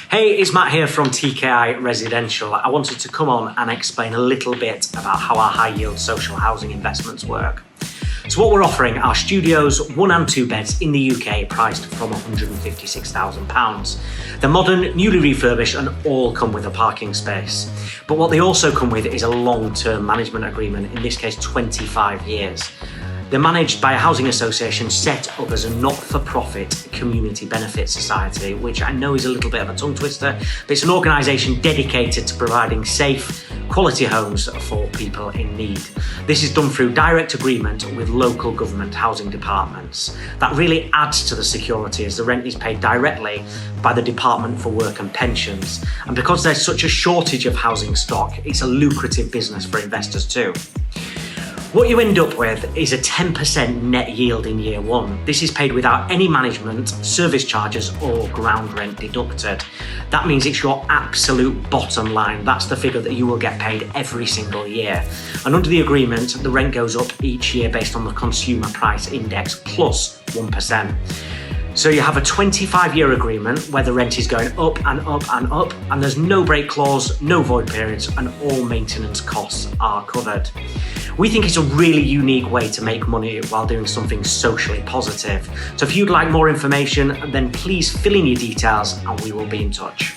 Hey, it's Matt here from TKI Residential. I wanted to come on and explain a little bit about how our high yield social housing investments work. So what we're offering are studios, 1 and 2 beds in the UK priced from £156,000. They're modern, newly refurbished and all come with a parking space. But what they also come with is a long-term management agreement, in this case 25 years. They're managed by a housing association set up as a not-for-profit community benefit society, which I know is a little bit of a tongue twister, but it's an organisation dedicated to providing safe, quality homes for people in need. This is done through direct agreement with local government housing departments. That really adds to the security as the rent is paid directly by the Department for Work and Pensions. And because there's such a shortage of housing stock, it's a lucrative business for investors too. What you end up with is a 10% net yield in year 1. This is paid without any management, service charges or ground rent deducted. That means it's your absolute bottom line. That's the figure that you will get paid every single year. And under the agreement, the rent goes up each year based on the consumer price index plus 1%. So you have a 25-year agreement where the rent is going up and up and up, and there's no break clause, no void periods, and all maintenance costs are covered. We think it's a really unique way to make money while doing something socially positive. So if you'd like more information, then please fill in your details and we will be in touch.